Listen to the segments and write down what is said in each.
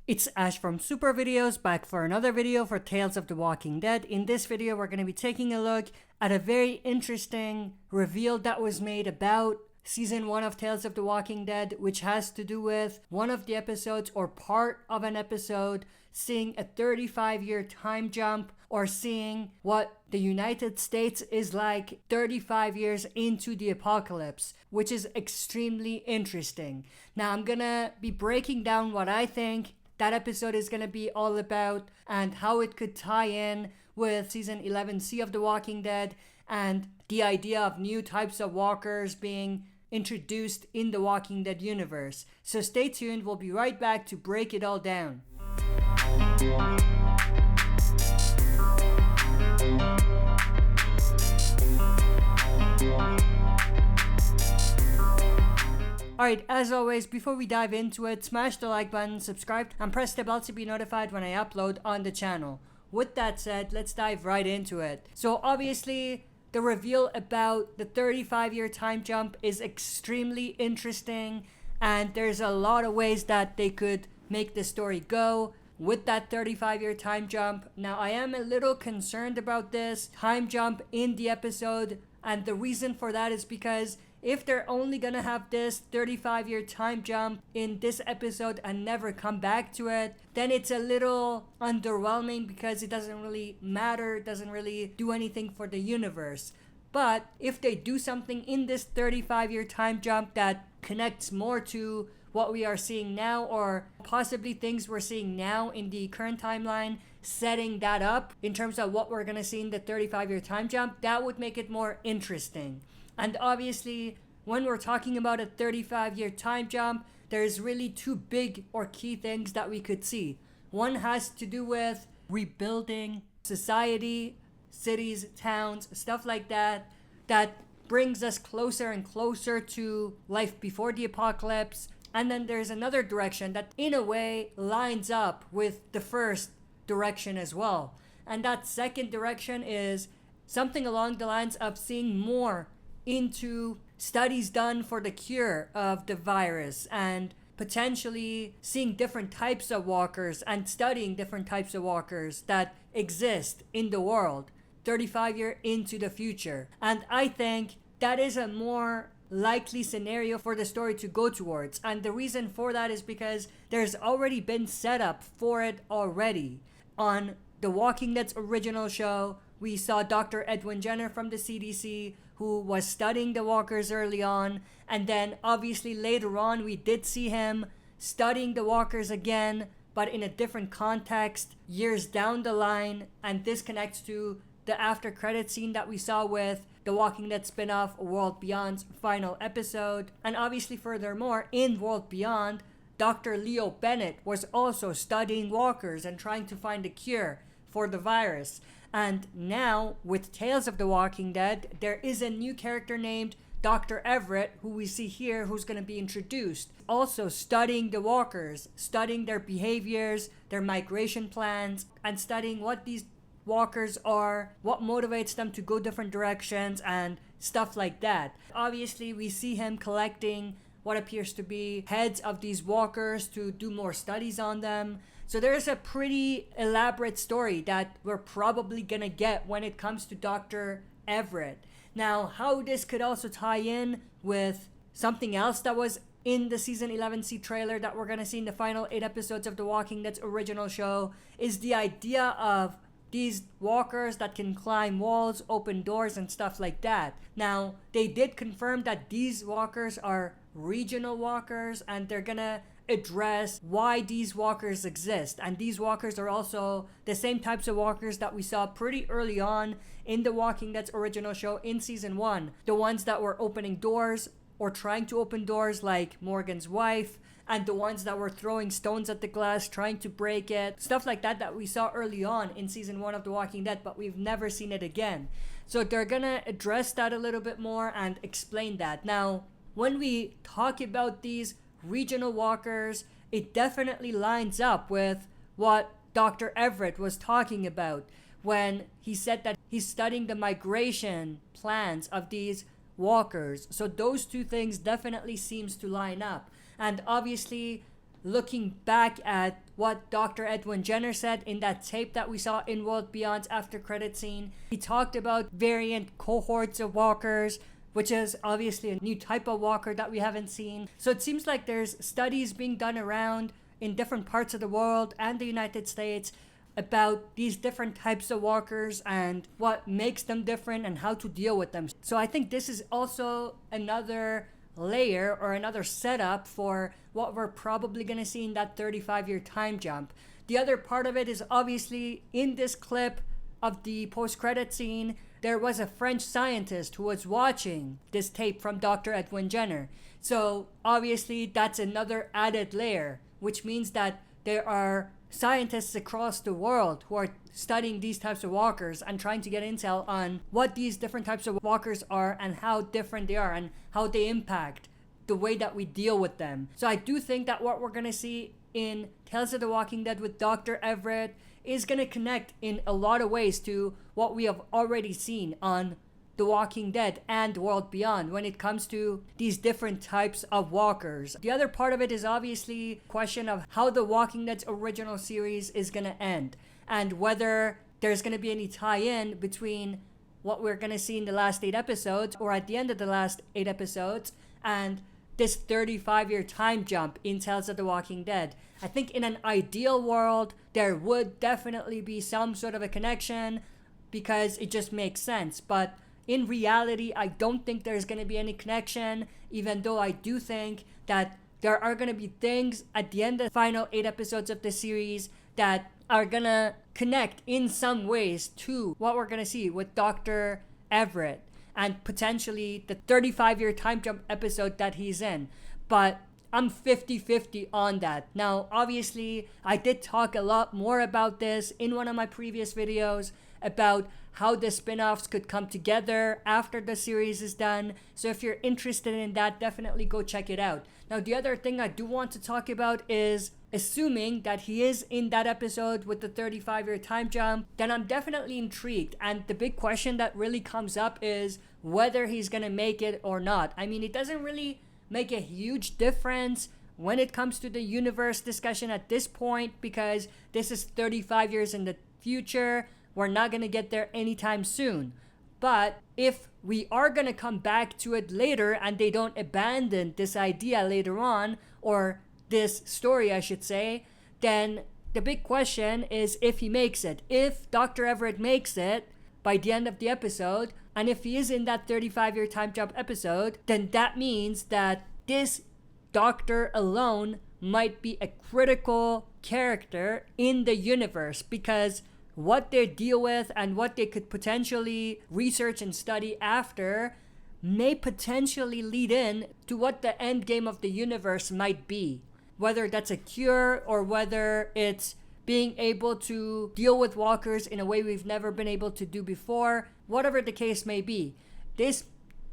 It's Ash from Super Videos, back for another video for Tales of the Walking Dead. In this video, we're going to be taking a look at a very interesting reveal that was made about Season 1 of Tales of the Walking Dead, which has to do with one of the episodes or part of an episode seeing a 35-year time jump, or seeing what the United States is like 35 years into the apocalypse, which is extremely interesting. Now, I'm gonna be breaking down what I think that episode is going to be all about and how it could tie in with Season 11C of The Walking Dead and the idea of new types of walkers being introduced in the Walking Dead universe. So stay tuned, we'll be right back to break it all down. Alright, as always, before we dive into it, smash the like button, subscribe, and press the bell to be notified when I upload on the channel. With that said, let's dive right into it. So obviously, the reveal about the 35-year time jump is extremely interesting, and there's a lot of ways that they could make the story go with that 35-year time jump. Now, I am a little concerned about this time jump in the episode, and the reason for that is because if they're only gonna have this 35-year time jump in this episode and never come back to it, then it's a little underwhelming because it doesn't really matter, it doesn't really do anything for the universe. But if they do something in this 35-year time jump that connects more to what we are seeing now, or possibly things we're seeing now in the current timeline, setting that up in terms of what we're gonna see in the 35-year time jump, that would make it more interesting. And obviously, when we're talking about a 35-year time jump, there's really two big or key things that we could see. One has to do with rebuilding society, cities, towns, stuff like that, that brings us closer and closer to life before the apocalypse. And then there's another direction that in a way lines up with the first direction as well. And that second direction is something along the lines of seeing more into studies done for the cure of the virus, and potentially seeing different types of walkers and studying different types of walkers that exist in the world 35 years into the future. And I think that is a more likely scenario for the story to go towards. And the reason for that is because there's already been setup for it already. On The Walking Dead's original show, we saw Dr. Edwin Jenner from the CDC, who was studying the walkers early on, and then obviously later on we did see him studying the walkers again, but in a different context years down the line. And this connects to the after credit scene that we saw with the Walking Dead spin-off World Beyond's final episode. And obviously furthermore, in World Beyond, Dr. Leo Bennett was also studying walkers and trying to find a cure for the virus. And now, with Tales of the Walking Dead, there is a new character named Dr. Everett, who we see here, who's going to be introduced. Also studying the walkers, studying their behaviors, their migration plans, and studying what these walkers are, what motivates them to go different directions, and stuff like that. Obviously, we see him collecting what appears to be heads of these walkers to do more studies on them. So there's a pretty elaborate story that we're probably gonna get when it comes to Dr. Everett. Now, how this could also tie in with something else that was in the Season 11C trailer that we're gonna see in the final 8 episodes of The Walking Dead's original show is the idea of these walkers that can climb walls, open doors, and stuff like that. Now, they did confirm that these walkers are regional walkers, and they're gonna address why these walkers exist. And these walkers are also the same types of walkers that we saw pretty early on in The Walking Dead's original show in Season 1. The ones that were opening doors or trying to open doors, like Morgan's wife, and the ones that were throwing stones at the glass, trying to break it. Stuff like that that we saw early on in Season 1 of The Walking Dead, but we've never seen it again. So they're gonna address that a little bit more and explain that. Now, when we talk about these regional walkers, it definitely lines up with what Dr. Everett was talking about when he said that he's studying the migration plans of these walkers. So those two things definitely seems to line up. And obviously, looking back at what Dr. Edwin Jenner said in that tape that we saw in World Beyond's after credit scene. He talked about variant cohorts of walkers, which is obviously a new type of walker that we haven't seen. So it seems like there's studies being done around in different parts of the world and the United States about these different types of walkers and what makes them different and how to deal with them. So I think this is also another layer or another setup for what we're probably going to see in that 35-year time jump. The other part of it is obviously in this clip of the post-credit scene, there was a French scientist who was watching this tape from Dr. Edwin Jenner. So obviously that's another added layer, which means that there are scientists across the world who are studying these types of walkers and trying to get intel on what these different types of walkers are and how different they are and how they impact the way that we deal with them. So I do think that what we're going to see in Tales of the Walking Dead with Dr. Everett is going to connect in a lot of ways to what we have already seen on The Walking Dead and World Beyond when it comes to these different types of walkers. The other part of it is obviously a question of how The Walking Dead's original series is going to end and whether there's going to be any tie-in between what we're going to see in the last 8 episodes or at the end of the last 8 episodes and this 35-year time jump in Tales of the Walking Dead. I think in an ideal world, there would definitely be some sort of a connection because it just makes sense. But in reality, I don't think there's going to be any connection, even though I do think that there are going to be things at the end of the final 8 episodes of the series that are going to connect in some ways to what we're going to see with Dr. Everett and potentially the 35-year time jump episode that he's in. But I'm 50-50 on that. Now, obviously, I did talk a lot more about this in one of my previous videos about how the spin-offs could come together after the series is done. So if you're interested in that, definitely go check it out. Now, the other thing I do want to talk about is assuming that he is in that episode with the 35-year time jump, then I'm definitely intrigued. And the big question that really comes up is whether he's going to make it or not. I mean, it doesn't really make a huge difference when it comes to the universe discussion at this point because this is 35 years in the future. We're not going to get there anytime soon. But if we are going to come back to it later and they don't abandon this idea later on, or this story I should say, then the big question is if he makes it. If Dr. Everett makes it by the end of the episode, and if he is in that 35-year time jump episode, then that means that this doctor alone might be a critical character in the universe because what they deal with and what they could potentially research and study after may potentially lead in to what the end game of the universe might be. Whether that's a cure or whether it's being able to deal with walkers in a way we've never been able to do before, whatever the case may be. This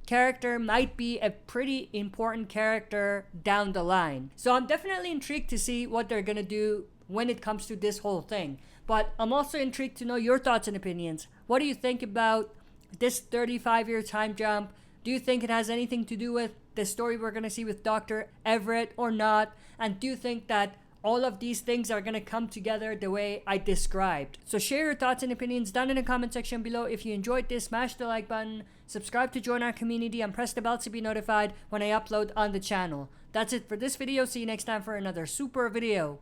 character might be a pretty important character down the line. So I'm definitely intrigued to see what they're gonna do when it comes to this whole thing. But I'm also intrigued to know your thoughts and opinions. What do you think about this 35-year time jump? Do you think it has anything to do with the story we're going to see with Dr. Everett or not? And do you think that all of these things are going to come together the way I described? So share your thoughts and opinions down in the comment section below. If you enjoyed this, smash the like button, subscribe to join our community, and press the bell to be notified when I upload on the channel. That's it for this video. See you next time for another super video.